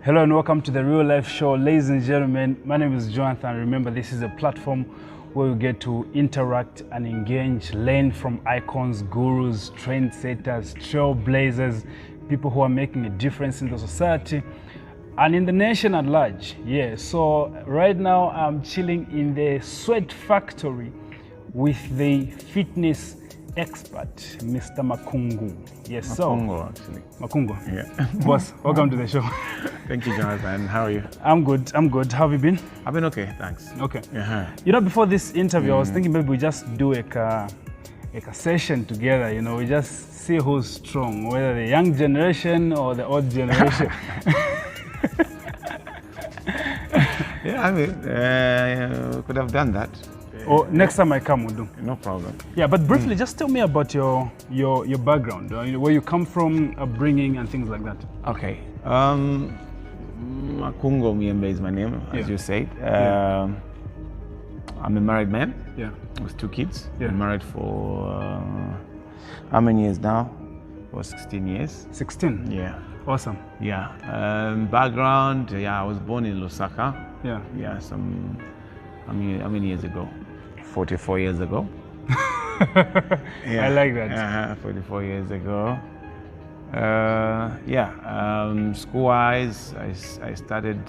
Hello and welcome to the Real Life Show. Ladies and gentlemen, my name is Jonathan. Remember, this is a platform where we get to interact and engage, learn from icons, gurus, trendsetters, trailblazers, people who are making a difference in the society and in the nation at large. Yeah, so right now I'm chilling in the sweat factory with the fitness expert, Mr. Makungo. Yes, Makungo, actually. Makungo. Yeah. Boss, welcome to the show. Thank you, Jonathan. How are you? I'm good. How have you been? I've been okay, thanks. Okay. Uh-huh. You know, before this interview, I was thinking maybe we just do a session together. You know, we just see who's strong, whether the young generation or the old generation. Yeah, I mean, could have done that. Or next time I come, we'll do. No problem. Yeah, but briefly, just tell me about your background, where you come from, upbringing, and things like that. Okay. Makungo Muyembe is my name, as you said. I'm a married man. Yeah. With 2 kids. Yeah. Been married for how many years now? For 16 years. 16? Yeah. Awesome. Yeah. Background, I was born in Lusaka. Yeah. Yeah, how many years ago? 44 years ago. I like that. 44 years ago. School-wise, I started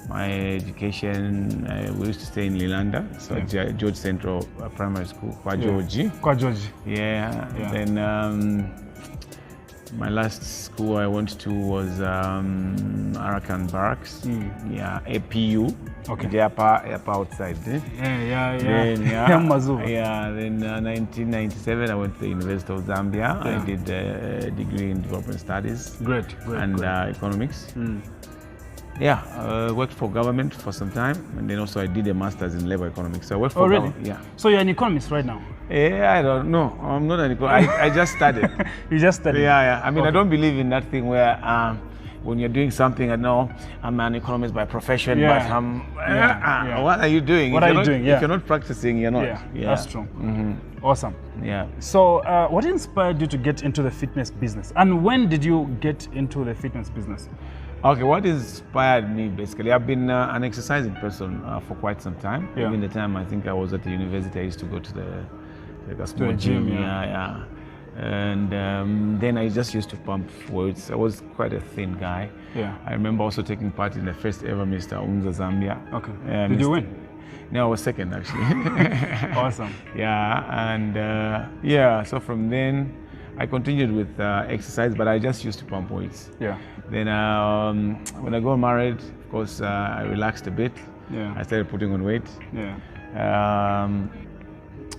my education. We used to stay in Lilanda, so George Central Primary School, Kwa George. Kwa George. Yeah. Then my last school I went to was Arakan Barracks. Yeah, APU. Okay. The upper outside. Yeah. Then, then 1997 I went to the University of Zambia. Yeah. I did a degree in development studies. Great. And economics. Worked for government for some time, and then also I did a master's in labor economics. So I worked for government. Yeah. So you're an economist right now? I don't know. I'm not an economist. I just studied. You just studied? Yeah. I mean, I don't believe in that thing where when you're doing something, I know I'm an economist by profession, but what are you doing? What are you doing? If you're not practicing, you're not. Yeah. That's true. Awesome. Yeah. So what inspired you to get into the fitness business? And when did you get into the fitness business? Okay, what inspired me basically? I've been an exercising person for quite some time. Yeah. Even the time I think I was at the university, I used to go to a small gym. Yeah. And then I just used to pump weights. I was quite a thin guy. Yeah. I remember also taking part in the first ever Mr. Unza Zambia. Okay. Did you win? No, I was second actually. Awesome. Yeah, and so from then I continued with exercise, but I just used to pump weights. Yeah. Then when I got married, of course, I relaxed a bit. Yeah. I started putting on weight. Yeah.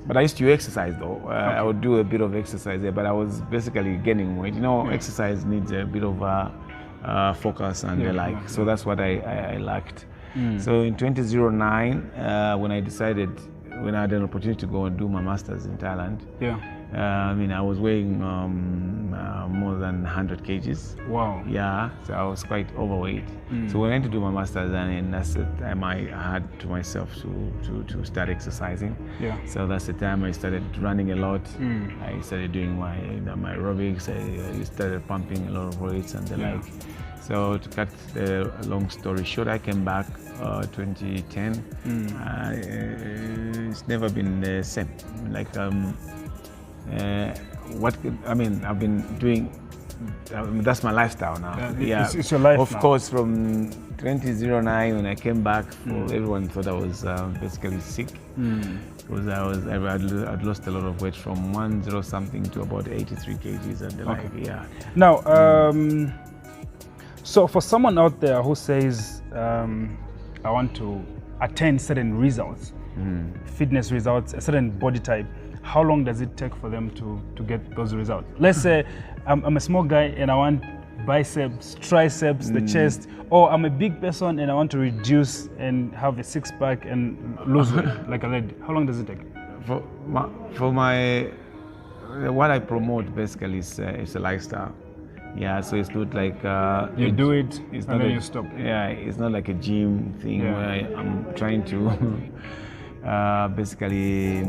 But I used to exercise though. I would do a bit of exercise there, but I was basically gaining weight. You know, exercise needs a bit of focus and the like. So that's what I lacked. So in 2009, when I had an opportunity to go and do my master's in Thailand. Yeah. I was weighing more than 100 kgs. Wow. Yeah, so I was quite overweight. So when I went to do my master's, and that's the time I had to myself to start exercising. Yeah. So that's the time I started running a lot. I started doing my aerobics. I started pumping a lot of weights and the like. So to cut the long story short, I came back 2010. It's never been the same. Like I've been doing. That's my lifestyle now. It's your life. Of course, from 2009 when I came back, everyone thought I was basically sick because I'd lost a lot of weight from 10 something to about 83 kgs and the like. Yeah. Now, so for someone out there who says, I want to attain certain results, fitness results, a certain body type, how long does it take for them to get those results? Let's say I'm a small guy and I want biceps, triceps, the chest, or I'm a big person and I want to reduce and have a six-pack and lose weight like a lady. How long does it take? For what I promote basically is a lifestyle. Yeah, so it's not like you do it and then you stop. Yeah, it's not like a gym thing where I'm trying to basically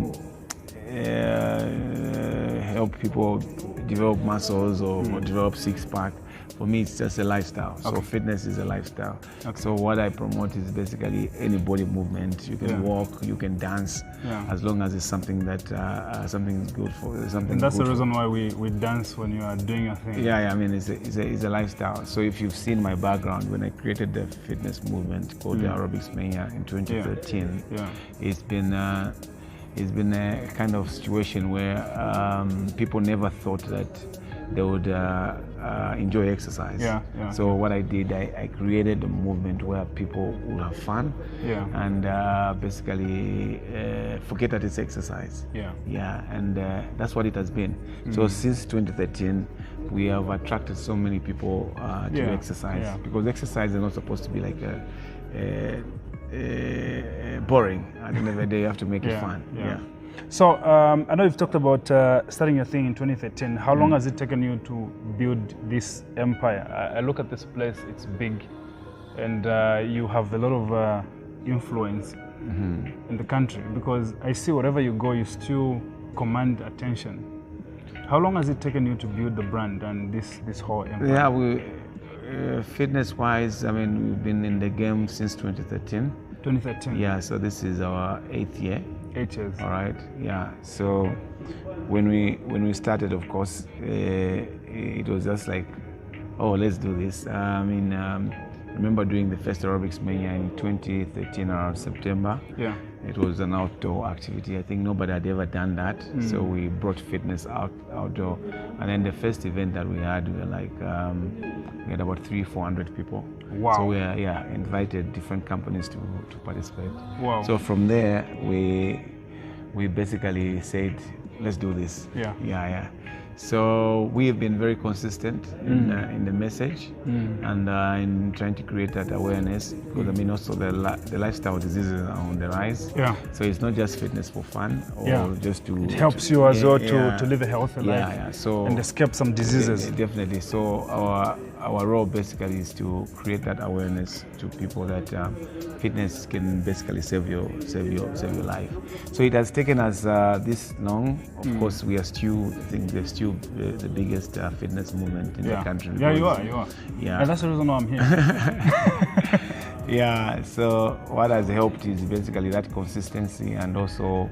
help people develop muscles or develop six-pack. For me, it's just a lifestyle. So fitness is a lifestyle. So what I promote is basically any body movement. You can walk, you can dance, as long as it's something that something is good for something. And that's good the reason why we dance when you are doing your thing. Yeah, I mean, it's a lifestyle. So if you've seen my background, when I created the fitness movement called the Aerobics Mania in 2013, it's been a kind of situation where people never thought that they would enjoy exercise. So what I did, I created a movement where people will have fun and basically forget that it's exercise. And that's what it has been. So since 2013, we have attracted so many people to exercise, because exercise is not supposed to be like boring. At the end of the day, you have to make it fun. So I know you've talked about starting your thing in 2013. How long has it taken you to build this empire? I look at this place, it's big, and you have a lot of influence in the country, because I see wherever you go, you still command attention. How long has it taken you to build the brand and this whole empire? Yeah, fitness-wise, I mean, we've been in the game since 2013. 2013. Yeah, so this is our 8th year. 8 years. All right. Yeah. So when we started, of course, it was just like, oh, let's do this. I mean, I remember doing the first Aerobics Mania in 2013 around September. It was an outdoor activity. I think nobody had ever done that. So we brought fitness outdoor. And then the first event that we had, we were like, we had about 300-400 people. Wow. So we invited different companies to participate. Wow. So from there, we basically said, let's do this. So we have been very consistent in the message and in trying to create that awareness, because I mean also the lifestyle diseases are on the rise. So it's not just fitness for fun or just to. It helps you as well to live a healthy life. So and escape some diseases. Definitely. So our role basically is to create that awareness to people that fitness can basically save your life. So it has taken us this long. Of course, we are still, I think, the biggest fitness movement in the country. Yeah, you are. Yeah. And that's the reason why I'm here. So what has helped is basically that consistency, and also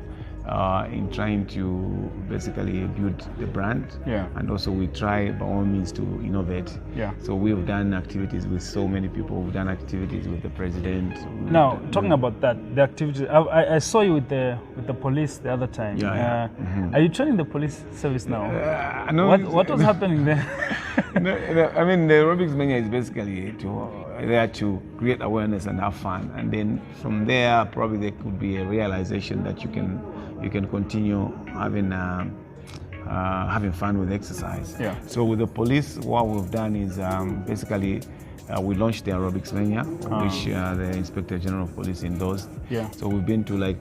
in trying to basically build the brand. And also we try by all means to innovate. So we've done activities with so many people. We've done activities with the president. Now, talking about that, the activity, I saw you with the police the other time. Are you training the police service now? No, what was happening there? I mean, the Aerobics Mania is basically there to create awareness and have fun, and then from there probably there could be a realization that you can continue having fun with exercise. So with the police, what we've done is basically we launched the Aerobics Mania, which the Inspector General of Police endorsed. So we've been to like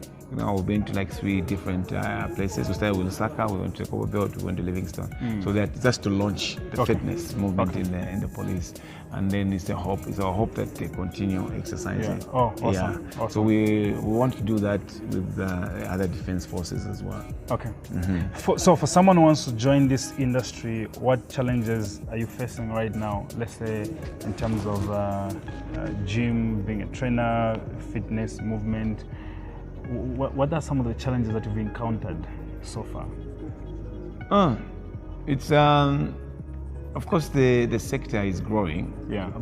3 different places. We started with Lusaka, we went to Cobalt, we went to Livingston. So that's just to launch the fitness movement in the police. And then it's our hope that they continue exercising. Awesome. So we want to do that with other defense forces as well. So for someone who wants to join this industry, what challenges are you facing right now? Let's say in terms of gym, being a trainer, fitness, movement. What are some of the challenges that you've encountered so far? It's of course the sector is growing,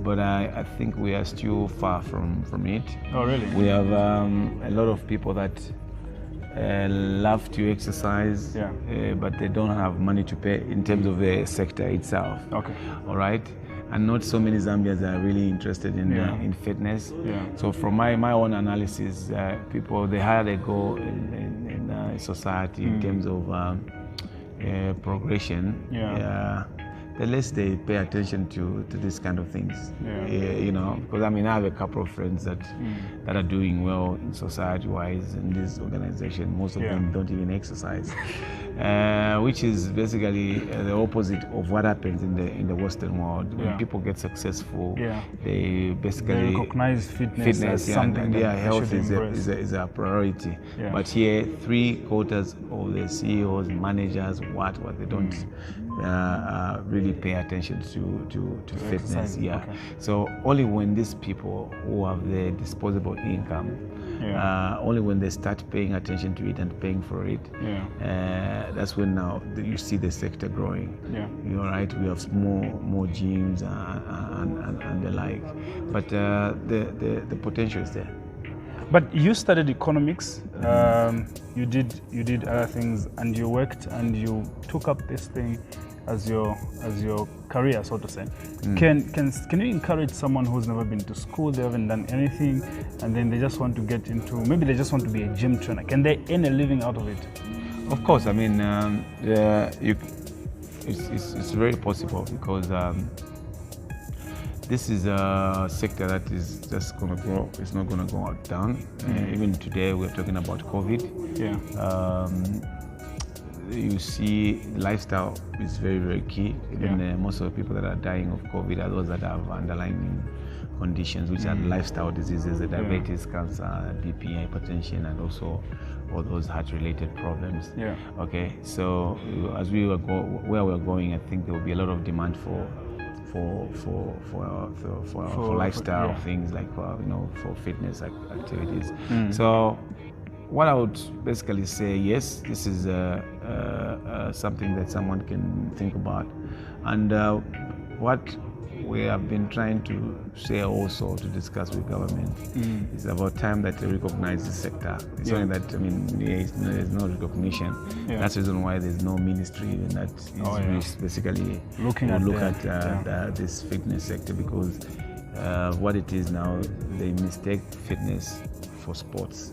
but I think we are still far from it. Oh, really? We have a lot of people that love to exercise, but they don't have money to pay in terms of the sector itself. All right. And not so many Zambians are really interested in fitness. So from my own analysis, people, the higher they go in society in terms of progression, the less they pay attention to these kind of things. You know, because I mean, I have a couple of friends that are doing well in society-wise in this organization. Most of them don't even exercise. Which is basically the opposite of what happens in the Western world. When people get successful, they basically recognize fitness as something that health is a priority. But here, 3/4 of the CEOs, managers, what they really pay attention to fitness. Yeah. Okay. So only when these people who have the disposable income, only when they start paying attention to it and paying for it, that's when now you see the sector growing. Yeah. You're right. We have more gyms and the like, but the potential is there. But you studied economics. You did other things, and you worked, and you took up this thing as your career, so to say. Can you encourage someone who's never been to school, they haven't done anything, and then they just want to get into, maybe they just want to be a gym trainer? Can they earn a living out of it? Of course. I mean, it's very possible, because this is a sector that is just going to grow. It's not going to go down. Even today, we're talking about COVID. Yeah. You see, lifestyle is very, very key. Even most of the people that are dying of COVID are those that have underlying conditions, which are lifestyle diseases, the diabetes, cancer, BP, hypertension, and also all those heart-related problems. Yeah. Okay. So as we were where we're going, I think there will be a lot of demand for lifestyle things, like for fitness activities. So what I would basically say, yes, this is something that someone can think about, and what we have been trying to say also, to discuss with government, it's about time that they recognize the sector. It's only that, I mean, there's no recognition. That's the reason why there's no ministry even that is basically looking at this fitness sector, because what it is now, they mistake fitness for sports.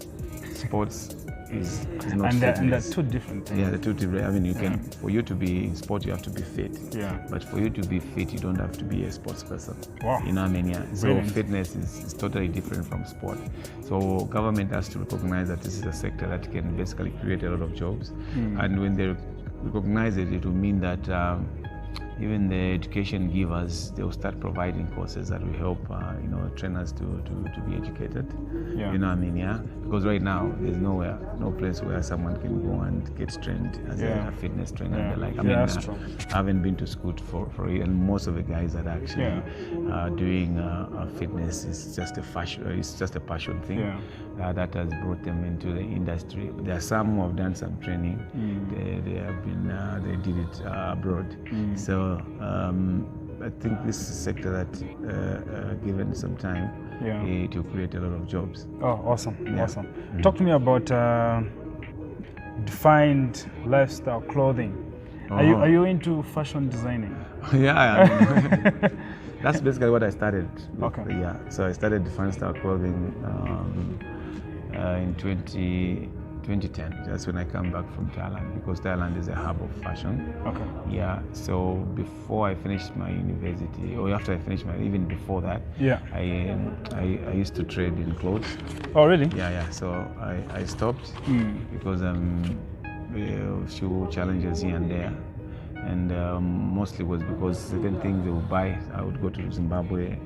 Sports is not fitness. And they're two different things. Yeah, they're two different. I mean, you can, for you to be in sport, you have to be fit. Yeah. But for you to be fit, you don't have to be a sports person. Wow. You know what I mean? Yeah. So Brilliant. fitness is totally different from sport. So government has to recognize that this is a sector that can basically create a lot of jobs. And when they recognize it, it will mean that even the education givers, they will start providing courses that will help trainers to be educated. Yeah. You know what I mean? Yeah. Because right now there's no place where someone can go and get trained as a fitness trainer. Yeah. Like, I That's true. I haven't been to school for it, and most of the guys that are actually doing fitness is just a fashion. It's just a passion thing that has brought them into the industry. There are some who have done some training. They have been they did it abroad. So I think this is a sector that, given some time, it will create a lot of jobs. Oh, awesome, awesome. Talk to me about defined lifestyle clothing. Are you into fashion designing? Yeah, that's basically what I started with. Okay. Yeah, so I started defined style clothing in 2010. That's when I come back from Thailand, because Thailand is a hub of fashion. Okay. Yeah. So before I finished my university, or after I finished even before that, I used to trade in clothes. Oh, really? Yeah. So I stopped because a few challenges here and there, and mostly was because certain things they would buy. I would go to Zimbabwe,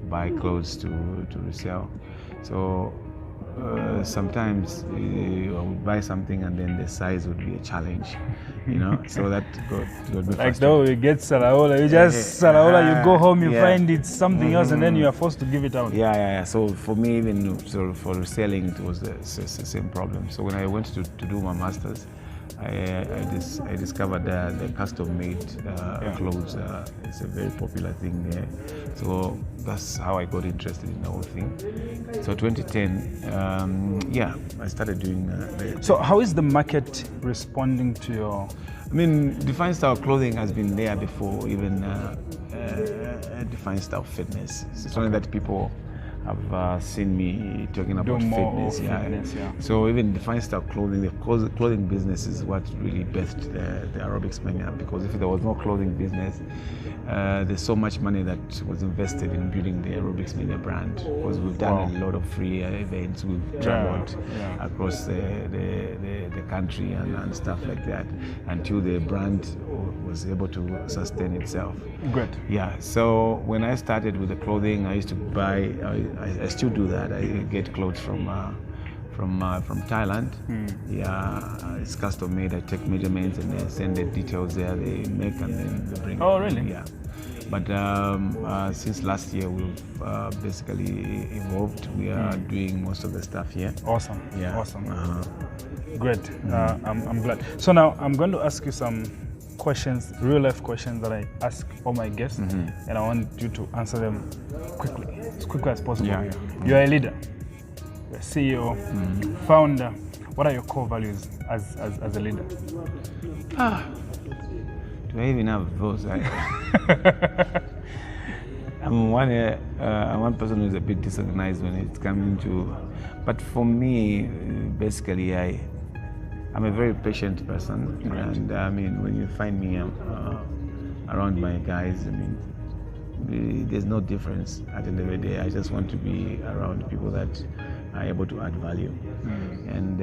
buy clothes to resell. So sometimes I would buy something and then the size would be a challenge, so that got me like though you get Salaola, you just Salaola, you go home, you find it's something else, and then you are forced to give it out. Yeah. So for me, even for reselling, it was the same problem. So when I went to do my master's, I discovered the custom-made clothes. It's a very popular thing there. So that's how I got interested in the whole thing. So 2010, I started doing. So how is the market responding to your? I mean, defined style clothing has been there before, even defined style fitness. It's only that people have seen me talking about fitness. So even defined style clothing, the clothing business is what really birthed the aerobics mania, because if there was no clothing business, there's so much money that was invested in building the aerobics mania brand, because we've done a lot of free events, we've traveled across the country and stuff like that, until the brand was able to sustain itself. Good. Yeah, so when I started with the clothing, I used to buy, I still do that. I get clothes from from Thailand. Yeah, it's custom made. I take measurements and they send the details there. They make and then they bring. Oh, really? Yeah. But since last year, we've basically evolved. We are doing most of the stuff here. Awesome. Yeah. Awesome. Great. I'm glad. So now I'm going to ask you some questions, real life questions that I ask all my guests, and I want you to answer them quickly, as quickly as possible. Yeah. You're a leader, you're a CEO, founder. What are your core values as a leader? Do I even have those? I'm one person who's a bit disorganized when it's coming to, but for me, basically, I'm a very patient person, and I mean, when you find me around my guys, I mean, there's no difference at the end of the day. I just want to be around people that are able to add value, and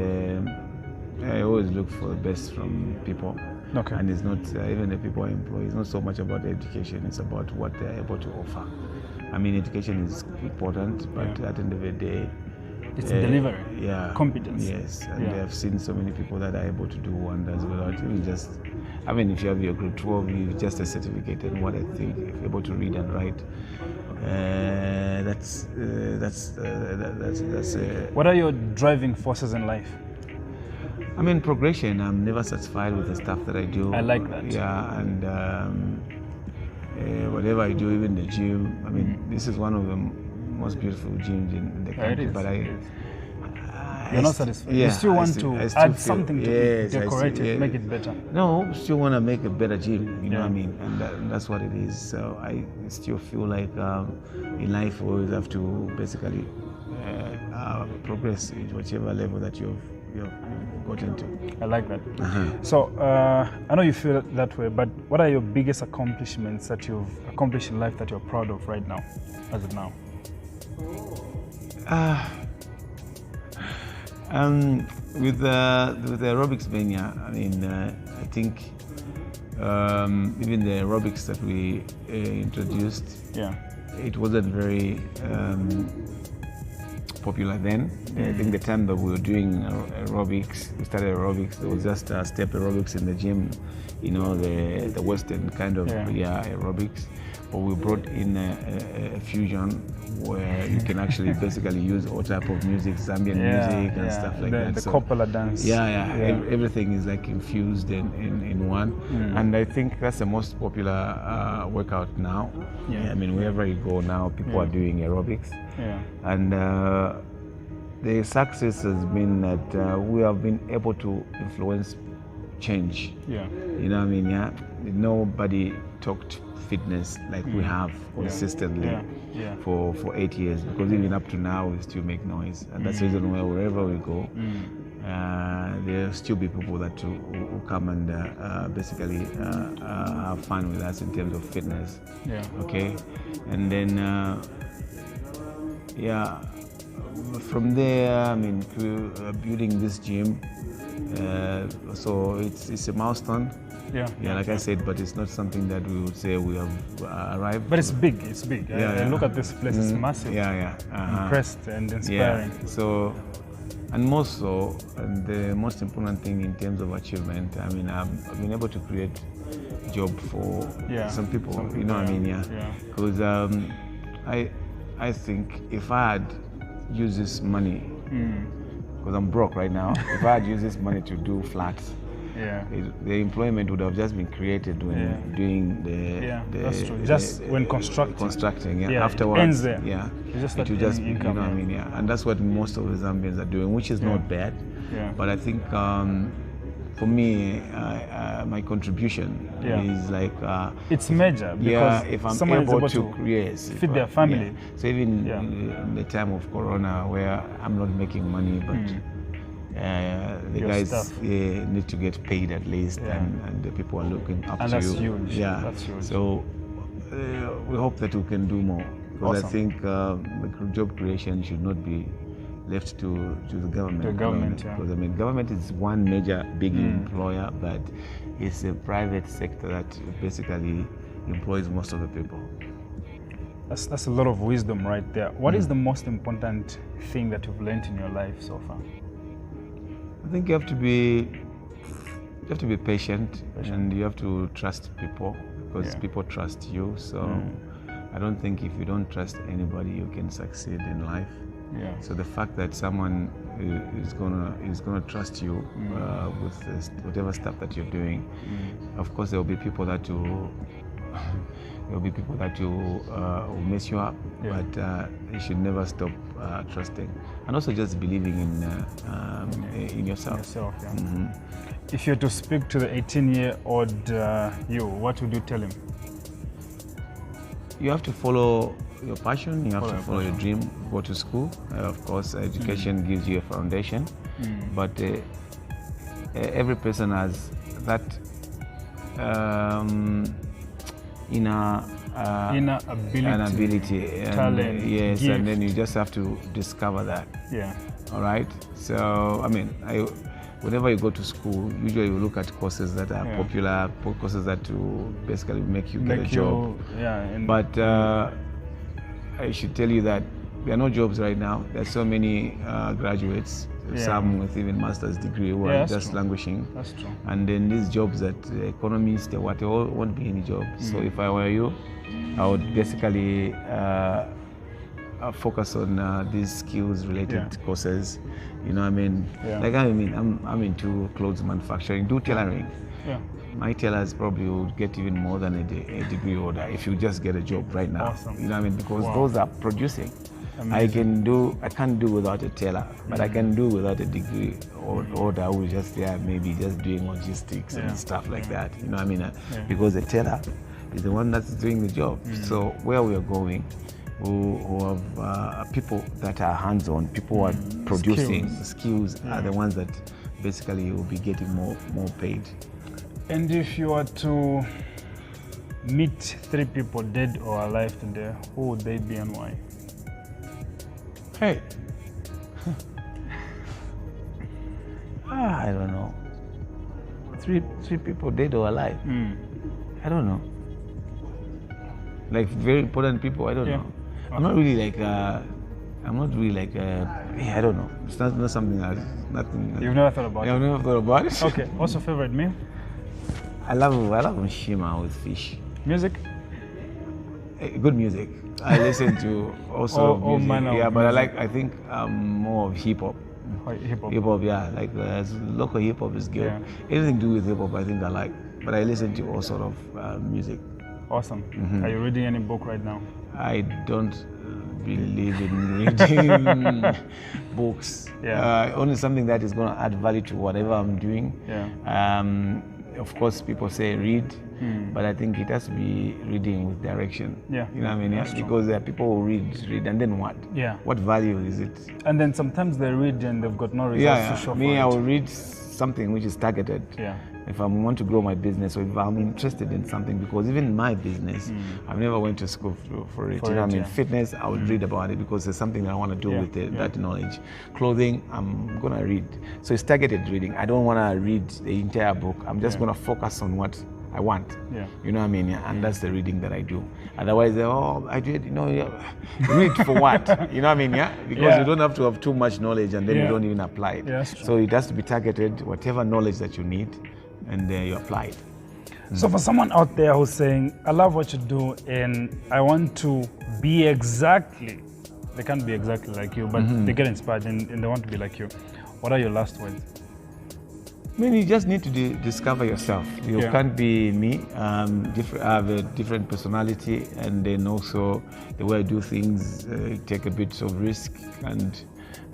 I always look for the best from people. Okay. And it's not even the people I employ. It's not so much about the education. It's about what they're able to offer. I mean, education is important, but at the end of the day, it's delivery. Yeah. Competence. Yes. And I've seen so many people that are able to do wonders without even just. I mean, if you have your grade 12, you just a certificate, and what I think, if you're able to read and write, that's. What are your driving forces in life? I mean, progression. I'm never satisfied with the stuff that I do. I like that. Yeah, and whatever I do, even the gym. I mean, this is one of the most beautiful gyms in the country. But you're not satisfied. Yeah, you still want to add something to it, decorate it, make it better. No, still want to make a better gym. You know what I mean? And that's what it is. So I still feel like in life we always have to basically progress in whichever level that you've got into. I like that. So I know you feel that way, but what are your biggest accomplishments that you've accomplished in life that you're proud of right now, as of now? With the aerobics mania, I mean, I think even the aerobics that we introduced, it wasn't very popular then. I think the time that we were doing aerobics, we started aerobics, there was just step aerobics in the gym, you know, the Western kind of aerobics. But we brought in a fusion where you can actually basically use all type of music, Zambian music and stuff like that. The Coppola dance. Everything is like infused in one. And I think that's the most popular workout now. I mean, wherever you go now, people are doing aerobics. And the success has been that we have been able to influence change. You know what I mean? Nobody talked fitness like we have consistently for 8 years, because even up to now we still make noise, and that's the reason why wherever we go, there'll still be people that who come and basically have fun with us in terms of fitness. Okay, and then from there, I mean, building this gym, so it's a milestone. Like I said, but it's not something that we would say we have arrived. But it's big. I look at this place; it's massive. Impressed and inspiring. So, and more so, and the most important thing in terms of achievement, I mean, I've been able to create job for some people. You know what I mean? Because I think if I had used this money, because I'm broke right now, if I had used this money to do flats, the employment would have just been created when doing that's true. Just when constructing. Afterwards, it ends there. It will just income, you know what I mean? And that's what most of the Zambians are doing, which is not bad. But I think for me, my contribution is like it's major, because if I'm someone able is able to feed their family. So even in the time of Corona, where I'm not making money, but the your guys need to get paid at least, and the people are looking up to you. That's huge. That's huge. So we hope that we can do more, because I think the job creation should not be left to the government. Because I mean, government is one major big employer, but it's a private sector that basically employs most of the people. That's a lot of wisdom right there. What is the most important thing that you've learned in your life so far? I think you have to be patient, and you have to trust people, because people trust you. So I don't think if you don't trust anybody, you can succeed in life. Yeah. So the fact that someone is gonna trust you with whatever stuff that you're doing, of course there will be people that will mess you up, but you should never stop trusting, and also just believing in yourself. If you're to speak to the 18-year-old you, what would you tell him? You have to follow your passion, you have to follow your dream, go to school. Of course, education gives you a foundation, but every person has that inner ability, talent, yes, gift. and then you just have to discover that. Yeah. All right. So I mean, whenever you go to school, usually you look at courses that are popular, courses that will basically make you get a job. But I should tell you that there are no jobs right now. There's so many graduates, some with even master's degree, who are just languishing. That's true. And then these jobs that economists, there won't be any jobs. So if I were you, I would basically focus on these skills-related courses. You know what I mean? Like I'm into clothes manufacturing, do tailoring. Yeah. My tailors probably would get even more than a degree holder if you just get a job right now. Awesome. You know what I mean? Because those are producing. Amazing. I can't do without a tailor, but I can do without a degree holder who is just there, maybe just doing logistics and stuff like that. You know what I mean? Because the tailor is the one that's doing the job. So where we are going, who have people that are hands-on, people who are producing skills are the ones that basically will be getting more paid. And if you were to meet 3 people, dead or alive today, who would they be and why? Hey. I don't know. 3 people, dead or alive? I don't know. Like very important people, I don't know. I'm not really like I don't know. It's not something nothing. You've never thought about it? I've never thought about it. Okay. What's your favorite meal? I love shima with fish. Music? Good music. I listen to also music. But I think more of hip hop. Hip hop. Hip hop, like local hip hop is good. Anything to do with hip hop, I think I like. But I listen to all sort of music. Awesome. Are you reading any book right now? I don't believe in reading books. Only something that is going to add value to whatever I'm doing. Of course, people say read, but I think it has to be reading with direction. You know what I mean? Because there are people who read, and then what? What value is it? And then sometimes they read and they've got no results to show for it. I will read something which is targeted. If I want to grow my business, or if I'm interested in something, because even my business, I've never went to school for it. You know what I mean? Fitness, I would read about it because there's something that I want to do with it, that knowledge. Clothing, I'm going to read. So it's targeted reading. I don't want to read the entire book. I'm just going to focus on what I want. You know what I mean? And that's the reading that I do. Otherwise, I did, read for what? You know what I mean? Because you don't have to have too much knowledge and then you don't even apply it. So it has to be targeted, whatever knowledge that you need, and you apply it. So for someone out there who's saying, I love what you do and I want to be exactly, they can't be exactly like you, but they get inspired and they want to be like you. What are your last words? I mean, you just need to discover yourself. You can't be me. I have a different personality, and then also the way I do things, take a bit of risk. And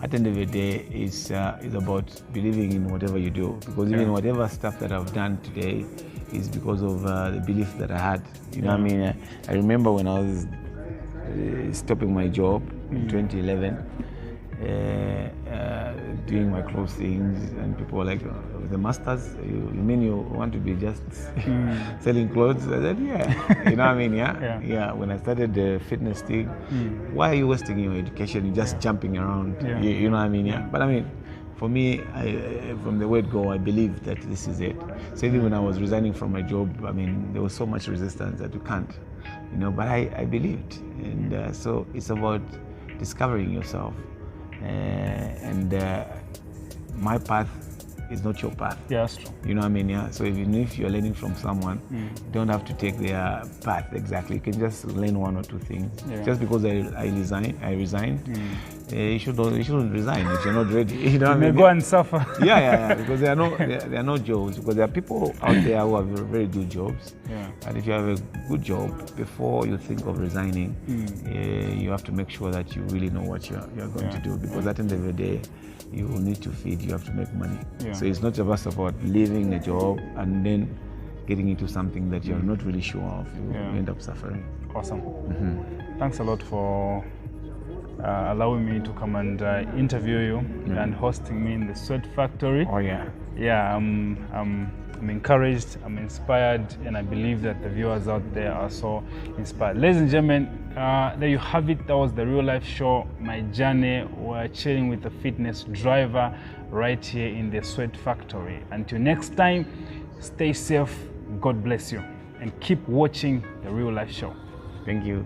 at the end of the day, it's about believing in whatever you do. Because even whatever stuff that I've done today is because of the belief that I had. You know what I mean? I remember when I was stopping my job in 2011. Doing my clothes things, and people were like, the masters, you mean you want to be just selling clothes? I said, you know what I mean? When I started the fitness thing, why are you wasting your education? You're just jumping around, you know what I mean? But I mean, for me, from the word go, I believed that this is it. So even when I was resigning from my job, I mean, there was so much resistance that you can't, but I believed. And so it's about discovering yourself. And my path is not your path. Yeah, that's true. You know what I mean? Yeah. So even if you're learning from someone, you don't have to take their path exactly. You can just learn one or two things. Yeah. Just because I resigned, you shouldn't resign if you're not ready. You know what I mean? Go and suffer. Yeah. Because there are no jobs. Because there are people out there who have very good jobs. Yeah. And if you have a good job, before you think of resigning, you have to make sure that you really know what you're going to do. Because at the end of the day, you need to feed, you have to make money. Yeah. So it's not just about leaving a job and then getting into something that you're not really sure of. You end up suffering. Awesome. Thanks a lot for allowing me to come and interview you and hosting me in the Sweat Factory. Oh yeah. Yeah, I'm encouraged, I'm inspired, and I believe that the viewers out there are so inspired. Ladies and gentlemen, there you have it. That was the Real Life Show, my journey. We're chilling with a fitness driver right here in the Sweat Factory. Until next time, stay safe, God bless you, and keep watching the Real Life Show. Thank you.